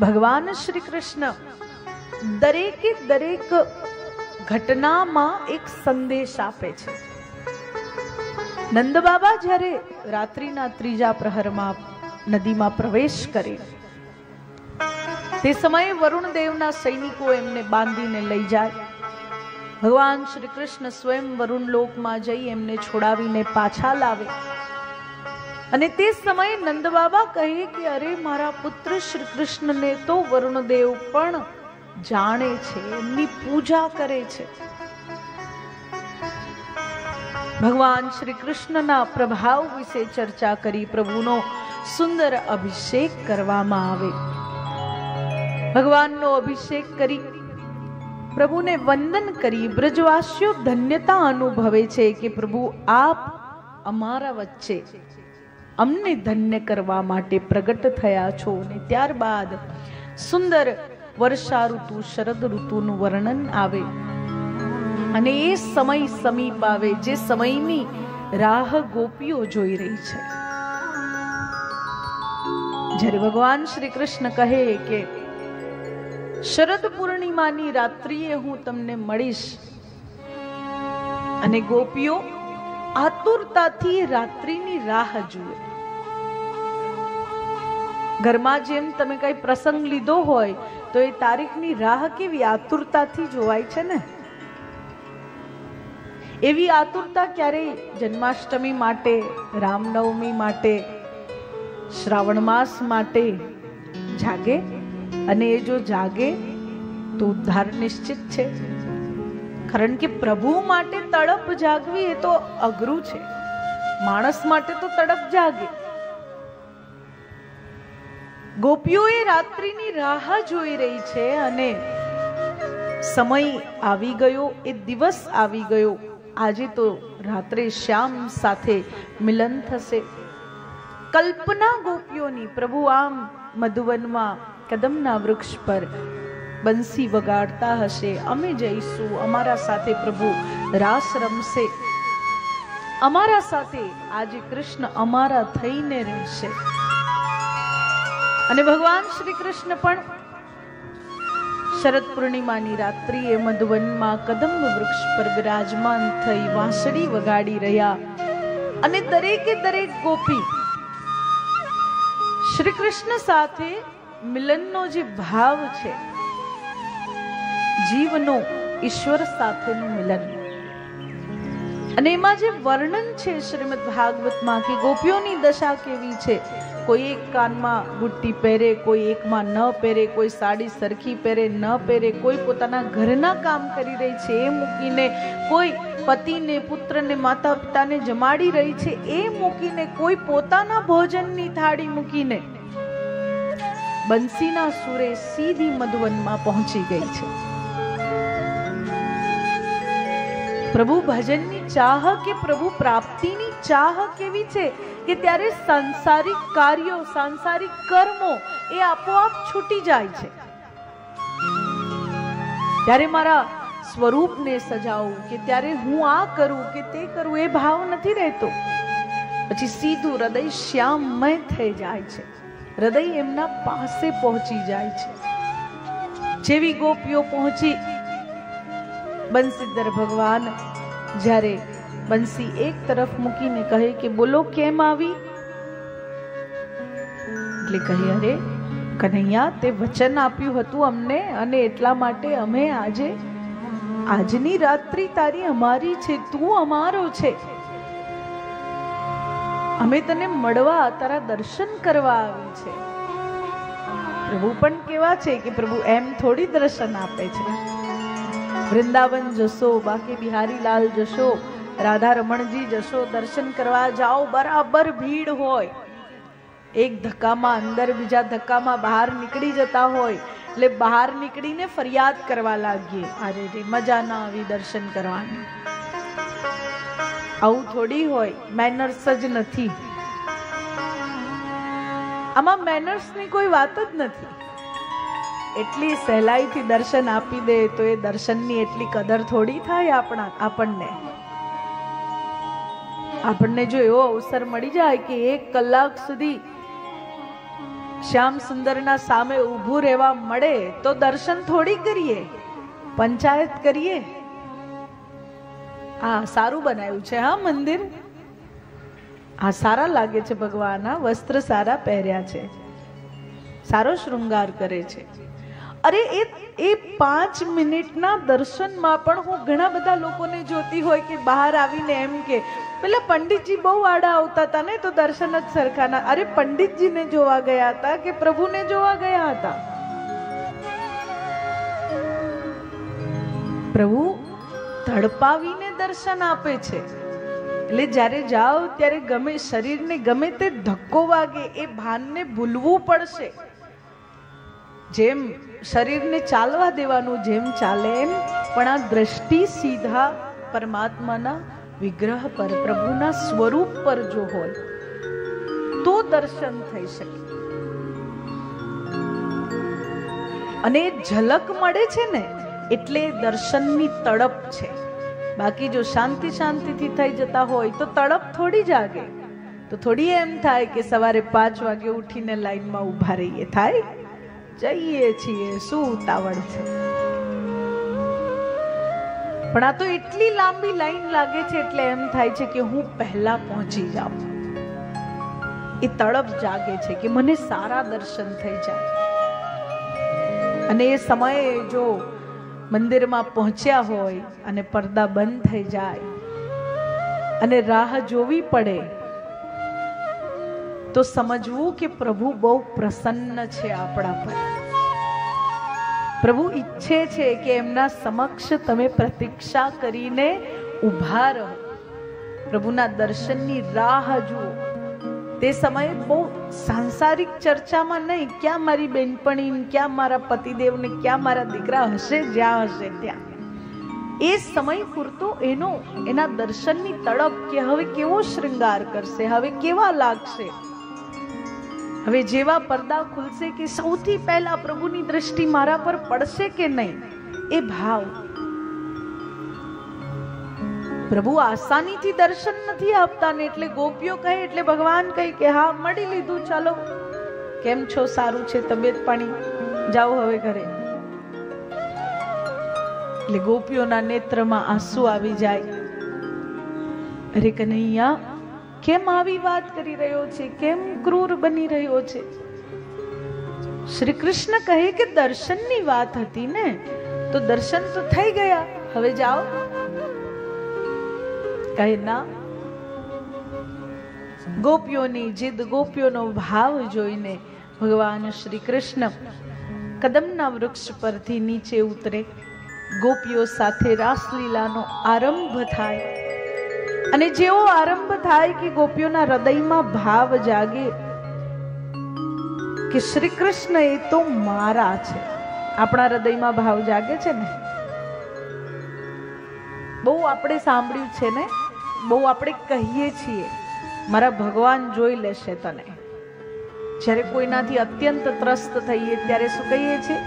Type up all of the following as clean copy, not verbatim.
ભગવાન શ્રી કૃષ્ણ દરેકે દરેક ઘટનામાં એક સંદેશ આપે છે. નંદ બાબા જ્યારે રાત્રિના ત્રીજા પ્રહરમાં નદીમાં પ્રવેશ કરે તે સમયે વરુણ દેવના સૈનિકો એમને બાંધીને લઈ જાય. ભગવાન શ્રી કૃષ્ણ સ્વયં વરુણ લોકમાં જઈ એમને છોડાવીને પાછા લાવે અને તે સમયે નંદ બાબા કહે કે અરે મારા પુત્ર શ્રી કૃષ્ણને તો વરુણદેવ પણ જાણે છે, એમની પૂજા કરે છે. ભગવાન શ્રી કૃષ્ણના પ્રભાવ વિશે ચર્ચા કરી પ્રભુનો સુંદર અભિષેક કરવામાં આવે. ભગવાનનો અભિષેક કરી પ્રભુને વંદન કરી બ્રજવાસીઓ ધન્યતા અનુભવે છે કે પ્રભુ આપ અમારા વચ્ચે અમને ધન્ય કરવા માટે પ્રગટ થયા છો. અને ત્યારબાદ સુંદર વર્ષા ઋતુ શરદ ઋતુનું વર્ણન આવે અને એ સમય સમીપ આવે જે સમયની રાહ ગોપીઓ જોઈ રહી છે. જ્યારે ભગવાન શ્રી કૃષ્ણ કહે કે શરદ પૂર્ણિમાની રાત્રિએ હું તમને મળીશ અને ગોપીઓ આતુરતાથી રાત્રિની રાહ જુએ. ઘરમાં જેમ તમે કઈ પ્રસંગ લીધો હોય તો એ તારીખની રાહ કેવી આતુરતાથી જોવાય છે ને, એવી આતુરતા ક્યારેય જન્માષ્ટમી માટે, રામનવમી માટે, શ્રાવણ માસ માટે જાગે? અને એ જો જાગે તો ઉદ્ધાર નિશ્ચિત છે. કારણ કે પ્રભુ માટે તડપ જાગવી એ તો અઘરું છે. માણસ માટે તો તડપ જાગે. ગોપીઓ એ રાત્રિની રાહ જોઈ રહી છે અને સમય આવી ગયો, એ દિવસ આવી ગયો. આજે તો રાત્રે શ્યામ સાથે મિલન થશે. કલ્પના ગોપીઓની પ્રભુ આમ મધુવનમાં કદમના વૃક્ષ પર બંસી વગાડતા હશે, અમે જઈશું, અમારા સાથે પ્રભુ રાસ રમશે, અમારા સાથે આજે કૃષ્ણ અમારા થઈને રહેશે. અને ભગવાન શ્રી કૃષ્ણ પણ શરદ પૂર્ણિમાની રાત્રિએ મધુવનમાં કદમ વૃક્ષ પર બિરાજમાન થઈ વાંસળી વગાડી રહ્યા. અને દરેકે દરેક ગોપી શ્રી કૃષ્ણ સાથે મિલનનો જે ભાવ છે, જીવનો ઈશ્વર સાથેનું મિલન, અને એમાં જે વર્ણન છે શ્રીમદ ભાગવતમાં કે ગોપીઓની દશા કેવી છે. કોઈ એક કાનમાં બુટ્ટી પહેરે, કોઈ એકમાં ન પહેરે, કોઈ સાડી સરખી પહેરે ન પહેરે, કોઈ પોતાના ઘરના કામ કરી રહી છે એ મૂકીને, કોઈ પતિને પુત્રને માતા પિતાને જમાડી રહી છે એ મૂકીને, કોઈ પોતાના ભોજનની થાળી મૂકીને બંસીના સુરે સીધી મધુવનમાં પહોંચી ગઈ છે. પ્રભુ ભજનની ચાહ કે પ્રભુ પ્રાપ્તિની ચાહ કેવી છે કે ત્યારે સાંસારિક કાર્યો, સાંસારિક કર્મો એ આપોઆપ છૂટી જાય છે. ત્યારે મારા સ્વરૂપને સજાવું કે ત્યારે હું આ કરું કે તે કરું એ ભાવ નથી રહેતો. પછી સીધું હૃદય શ્યામમય થઈ જાય છે, હૃદય એમના પાસે પહોંચી જાય છે. જેવી ગોપીઓ પહોંચી, બંસીધર ભગવાન જ્યારે બંસી એક તરફ મૂકીને કહે કે બોલો કેમ આવી? એટલે કહે અરે કનૈયા, તે વચન આપ્યું હતું અમને અને એટલા માટે અમે આજની રાત્રિ તારી અમારી છે, તું અમારો છે. અમે તને મળવા, તારા દર્શન કરવા આવી છે. પ્રભુ પણ કેવા છે કે પ્રભુ એમ થોડી દર્શન આપે છે. વૃંદાવન જશો, બાકી બિહારીલાલ જશો, રાધા રમણજી જશો, દર્શન કરવા જાઓ, બરાબર ભીડ હોય. એક ધક્કામાં અંદર, બીજા ધક્કામાં બહાર નીકળી જતા હોય એટલે બહાર નીકળીને ફરિયાદ કરવા લાગીએ, અરે રે મજા ના આવી દર્શન કરવાની. આવું થોડી હોય, મેનર્સ જ નથી. આમાં મેનર્સની કોઈ વાત જ નથી. એટલી સહેલાઈથી દર્શન આપી દે તો એ દર્શનની એટલી કદર થોડી થાય આપણને જો એવો અવસર મળી જાય કે 1 કલાક સુધી શ્યામ સુંદરના સામે ઊભું રહેવા મળે તો દર્શન થોડી કરીએ, પંચાયત કરીએ. આ સારું બનાવ્યું છે હા મંદિર, આ સારા લાગે છે, ભગવાનના વસ્ત્ર સારા પહેર્યા છે, સારો શૃંગાર કરે છે. અરે એ 5 મિનિટના દર્શનમાં પણ હું ઘણા બધા લોકોને જોતી હોય કે બહાર આવીને એમ કે પેલા પંડિતજી બહુ આડા આવતા હતા ને તો દર્શન જ સરખાના. અરે પંડિતજીને જોવા ગયા હતા કે પ્રભુને જોવા ગયા હતા? પ્રભુ તડપાવીને દર્શન આપે છે. એટલે જ્યારે જાઓ ત્યારે ગમે શરીરને ગમે તે ધક્કો વાગે એ ભાનને ભૂલવું પડશે. જેમ શરીરને ચાલવા દેવાનું જેમ ચાલે એમ, પણ આ દ્રષ્ટિ સીધા પરમાત્માના વિગ્રહ પર, પ્રભુના સ્વરૂપ પર જો હોય તો દર્શન થઈ શકે. અને ઝલક મળે છે ને એટલે દર્શનની તડપ છે. બાકી જો શાંતિ શાંતિથી થઈ જતા હોય તો તડપ થોડી જાગે. તો થોડી એમ થાય કે સવારે 5 વાગે ઉઠીને લાઈનમાં ઊભા રહીએ, થાય જઈએ છીએ, શું ઉતાવળ છે? પણ આ તો એટલી લાંબી લાઈન લાગે છે એટલે એમ થાય છે કે હું પહેલા પહોંચી જાઉં. એ તડપ જાગે છે કે મને સારા દર્શન થઈ જાય. અને એ સમયે જો મંદિરમાં પહોંચ્યા હોય અને પડદા બંધ થઈ જાય અને રાહ જોવી પડે તો સમજવું કે પ્રભુ બહુ પ્રસન્ન છે આપણા પર. પ્રભુ ઈચ્છે છે કે એમના સમક્ષ તમે પ્રતીક્ષા કરીને ઊભા રહો, પ્રભુના દર્શનની રાહ જુઓ. તે સમયે બહુ સાંસારિક ચર્ચામાં નહીં, ક્યાં મારી બેનપણી, ક્યાં મારા પતિદેવ ને ક્યાં મારા દીકરા હશે, જ્યાં હશે ત્યાં. એ સમય પૂરતો એના દર્શનની તડપ કે હવે કેવો શૃંગાર કરશે, હવે કેવા લાગશે, હવે જેવા પડદા ખુલશે કે સૌથી પહેલા પ્રભુની દ્રષ્ટિ મારા પર પડશે કે નહીં, એ ભાવ. પ્રભુ આસાનીથી દર્શન નથી આપતા ને એટલે ગોપીઓ કહે એટલે ભગવાન કહે કે હા મળી લીધું, ચાલો કેમ છો, સારું છે, તબિયત પાણી, જાઓ હવે ઘરે. એટલે ગોપીઓના નેત્રમાં આંસુ આવી જાય. અરે કનૈયા, કેમ આવી વાત કરી રહ્યો છે, કેમ ક્રૂર બની રહ્યો છે? શ્રી કૃષ્ણ કહે કે દર્શનની વાત હતી ને, તો દર્શન તો થઈ ગયા, હવે જાઓ. કહે ના. ગોપીઓની જીદ, ગોપીઓનો ભાવ જોઈને ભગવાન શ્રી કૃષ્ણ કદમના વૃક્ષ પરથી નીચે ઉતરે. ગોપીઓ સાથે રાસલીલાનો આરંભ થાય. અને જેવો આરંભ થાય કે ગોપીઓના હૃદયમાં ભાવ જાગે કે શ્રી કૃષ્ણ એ તો મારા છે. આપણા હૃદયમાં ભાવ જાગે છે ને, બહુ આપણે સાંભળ્યું છે ને, બહુ આપણે કહીએ છીએ મારા ભગવાન જોઈ લેશે તને. જ્યારે કોઈનાથી અત્યંત ત્રસ્ત થઈએ ત્યારે શું કહીએ છીએ?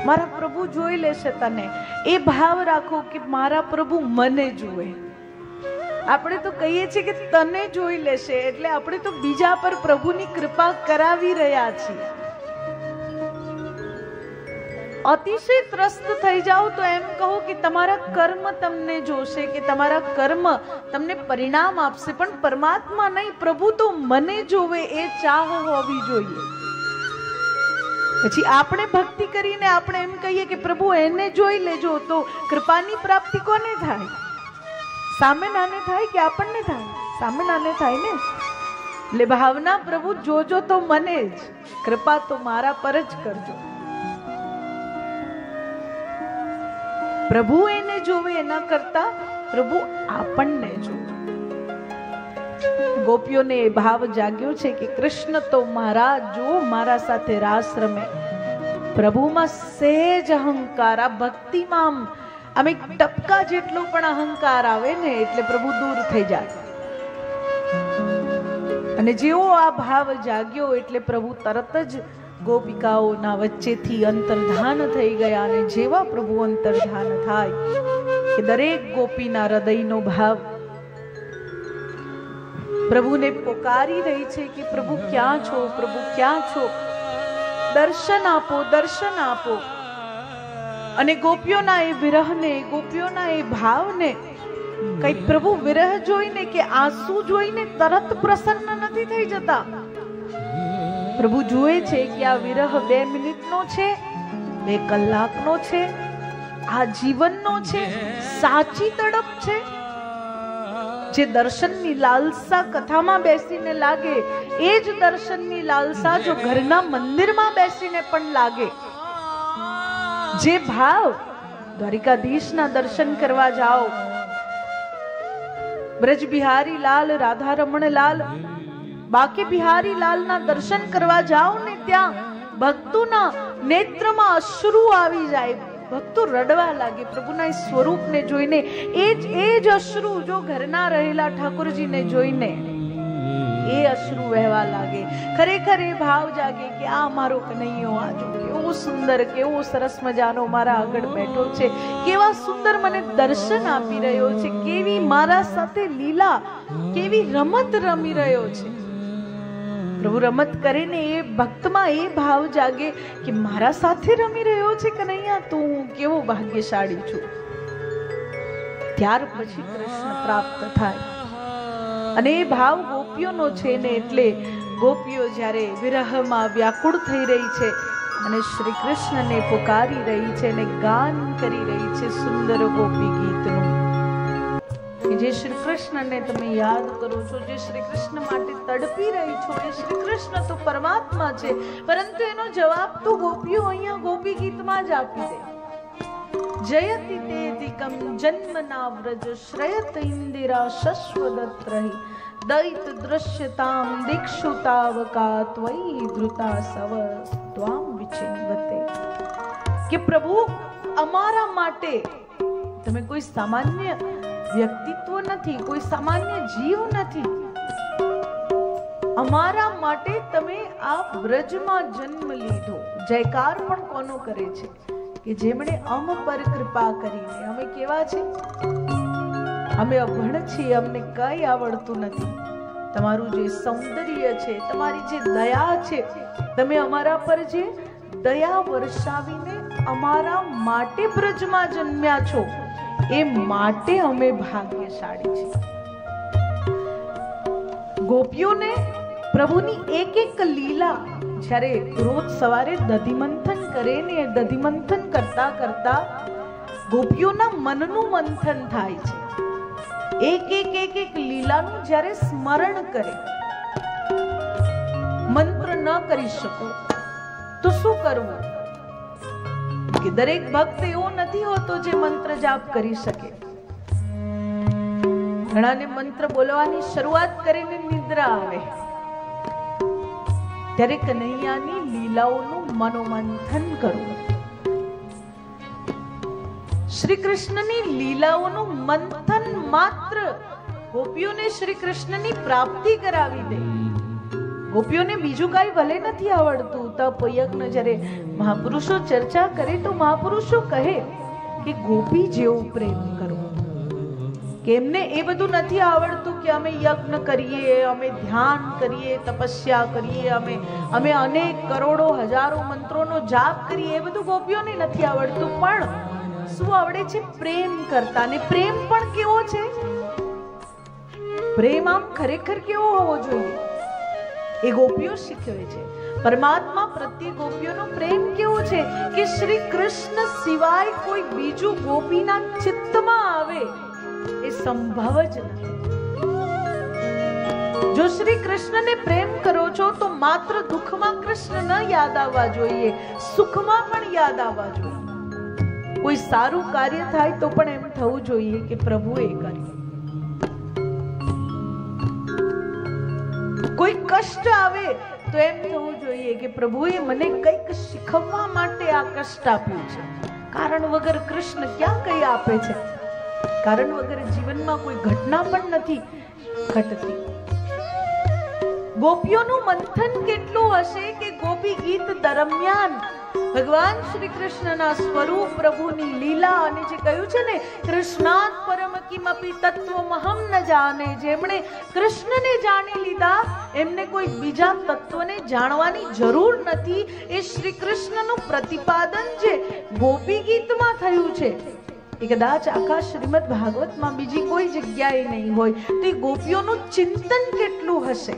મારા પ્રભુ જોઈ લેશે તને. એ ભાવ રાખો કે મારા પ્રભુ મને જુએ. આપણે તો કહીએ છીએ કે તને જોઈ લેશે, એટલે આપણે તો બીજા પર પ્રભુની કૃપા કરાવી રહ્યા છીએ. અતિશય ત્રસ્ત થઈ જાઓ તો એમ કહો કે તમારા કર્મ તમને જોશે, કે તમારા કર્મ તમને પરિણામ આપશે, પણ પરમાત્મા નહીં, પ્રભુ તો મને જોવે એ ચાહ હોવી જોઈએ. પછી આપણે ભક્તિ કરીને આપણે એમ કહીએ કે પ્રભુ એને જોઈ લેજો, તો કૃપાની પ્રાપ્તિ કોને થાય? સામે નાને થાય કે આપણને થાય? સામે નાને થાય ને. એટલે ભાવના, પ્રભુ જોજો તો મને જ, કૃપા તો મારા પર જ કરજો. પ્રભુ એને જોવે એના કરતા પ્રભુ આપણને જોવે. ગોપીઓને એ ભાવ જાગ્યો છે કે કૃષ્ણ તો મારા જો મારા સાથે રાસ રમે. પ્રભુમાં સહેજ અહંકાર, આ ભક્તિમાં આમ એક ટપકા જેટલો પણ અહંકાર આવે ને એટલે પ્રભુ દૂર થઈ જાય. અને જેવો આ ભાવ જાગ્યો એટલે પ્રભુ તરત જ ગોપિકાઓના વચ્ચેથી અંતર્ધાન થઈ ગયા. અને જેવા પ્રભુ અંતર્ધાન થાય કે દરેક ગોપીના હૃદયનો ભાવ પ્રભુને પોકારી રહી છે કે પ્રભુ ક્યાં છો, પ્રભુ ક્યાં છો? દર્શન આપો, દર્શન આપો. અને ગોપીઓના એ વિરહને, ગોપીઓના એ ભાવને, કઈ પ્રભુ વિરહ જોઈને કે આંસુ જોઈને તરત પ્રસન્ન નથી થઈ જતા. પ્રભુ જુએ છે કે આ વિરહ 2 મિનિટનો છે, 2 કલાકનો છે, આ જીવનનો છે, સાચી તડપ છે. જે દર્શનની લાલસા કથામાં બેસીને લાગે, એ જ દર્શનની લાલસા જો ઘરના મંદિરમાં બેસીને પણ લાગે. જે ભાવ દ્વારિકાધીશના દર્શન કરવા જાઓ, બ્રજ બિહારી લાલ, રાધા રમણ લાલ, બાકી બિહારી લાલના દર્શન કરવા જાઓ ને, ત્યાં ભક્તોના નેત્રમાં અશ્રુ આવી જાય, ભક્તો રડવા લાગે પ્રભુના સ્વરૂપને જોઈને. એ જ અશ્રુ જો ઘરના રહેલા ઠાકોરજીને જોઈને એ અશ્રુ વહેવા લાગે. ખરેખર એ ભાવ જાગે કે આ મારો કનૈયો, આ જો કેવો સુંદર, કેવો સરસ મજાનો મારા આગળ બેઠો છે, કેવા સુંદર મને દર્શન આપી રહ્યો છે, કેવી મારા સાથે લીલા, કેવી રમત રમી રહ્યો છે. પ્રભુ રમત કરે ને એ ભક્તમાં એ ભાવ જાગે કે મારા સાથે રમી રહ્યો છે કનૈયા, તું કેવો ભાગ્યશાળી છું. ત્યાર પછી કૃષ્ણ પ્રાપ્ત થાય. અને એ ભાવ ગોપીઓનો છે ને, એટલે ગોપીઓ જ્યારે વિરહમાં વ્યાકુળ થઈ રહી છે અને શ્રી કૃષ્ણને પુકારી રહી છે અને ગાન કરી રહી છે સુંદર ગોપી ગીતનું. જે શ્રી કૃષ્ણને તમે યાદ કરો છો, જે શ્રી કૃષ્ણ માટે તડપી રહી છો, એ શ્રી કૃષ્ણ તો પરમાત્મા છે, પરંતુ એનો જવાબ તો ગોપીઓ અહીંયા ગોપી ગીતમાં જ આપી દે. જયતિ તેધિકમ જન્મના વ્રજ શ્રયત ઇન્દિરા શશ્વદત રહી દૈત દૃશ્યતામ દીક્ષુતાવકા ત્વયી ધૃતા સવ ત્વામ વિચિન્વતે. કે પ્રભુ અમારા માટે તમે કોઈ સામાન્ય વ્યક્તિત્વ નથી, કોઈ સામાન્ય જીવ નથી. અમારા માટે તમે આ વ્રજમાં જન્મ લીધો. જયકાર પણ કોનો કરે છે? કે જેમણે અમ પર કૃપા કરીને. અમે કેવા છે? અમે અભણ છીએ, અમને કઈ આવડતું નથી. તમારું જે સૌંદર્ય છે, તમારી જે દયા છે, તમે અમારા પર જે દયા વર્ષાવીને અમારા માટે બ્રજમાં જન્મ્યા છો, એ માટે અમે ભાગ્યશાળી છીએ. ગોપીઓને પ્રભુની એક એક લીલા, જ્યારે રોજ સવારે દધિમંથન કરે ને, દધિમંથન કરતા કરતા ગોપીઓના મનનું મંથન થાય છે. એક લીલાનું જ્યારે સ્મરણ કરે, મંત્ર ન કરી શકો તો શું કરવું? કે દરેક ભક્ત એવો નથી હોતો જે મંત્ર જાપ કરી શકે. ઘણાને મંત્ર બોલવાની શરૂઆત કરીને નિદ્રા આવે. ત્યારે કનૈયાની લીલાઓનું મનોમંથન કરવું. શ્રી કૃષ્ણની લીલાઓનું મંથન માત્ર ગોપીઓને શ્રી કૃષ્ણની પ્રાપ્તિ કરાવી દે. ગોપીઓને બીજું કાંઈ ભલે નથી આવડતું. તપ યજ્ઞ જ્યારે મહાપુરુષો ચર્ચા કરે તો મહાપુરુષો કહે કે ગોપી જેવો પ્રેમ કરવો. કે એમને એ બધું નથી આવડતું કે અમે યજ્ઞ કરીએ, અમે ધ્યાન કરીએ, તપસ્યા કરીએ, અમે અનેક કરોડો હજારો મંત્રોનો જાપ કરીએ. એ બધું ગોપીઓને નથી આવડતું. પણ શું આવડે છે? પ્રેમ કરતા. ને પ્રેમ પણ કેવો છે? પ્રેમ આમ ખરેખર કેવો હોવો જોઈએ એ ગોપીઓ શીખવે છે. પરમાત્મા પ્રત્યે ગોપીઓનો પ્રેમ કેવો છે કે શ્રી કૃષ્ણ સિવાય કોઈ બીજું ગોપીના ચિત્તમાં આવે એ સંભવ જ નથી. જો શ્રી કૃષ્ણને પ્રેમ કરો છો તો માત્ર દુઃખમાં કૃષ્ણ ન યાદ આવવા જોઈએ, સુખમાં પણ યાદ આવવા જોઈએ. કોઈ સારું કાર્ય થાય તો પણ એમ થવું જોઈએ કે પ્રભુએ કર્યું. કોઈ કષ્ટ આવે તો એમ થવું જોઈએ કે પ્રભુએ મને કંઈક શીખવવા માટે આ કષ્ટ આપ્યું છે. કારણ વગર કૃષ્ણ ક્યાં કઈ આપે છે? કારણ વગર જીવનમાં કોઈ ઘટના પણ નથી ઘટતી. ગોપીઓનું મંથન કેટલું હશે કે ગોપી ગીત દરમિયાન ભગવાન શ્રી કૃષ્ણના સ્વરૂપ પ્રભુની લીલા અને જે કહ્યું છે ને કૃષ્ણાત પરમ કિમપી તત્વમહમ ન જાને, જેમણે કૃષ્ણને જાણી લીધા એમને કોઈ બીજા તત્વને જાણવાની જરૂર નથી. એ શ્રી કૃષ્ણનું પ્રતિપાદન જે ગોપી ગીતમાં થયું છે એ કદાચ આખા શ્રીમદ ભાગવતમાં બીજી કોઈ જગ્યાએ નહીં હોય. તો એ ગોપીઓનું ચિંતન કેટલું હશે.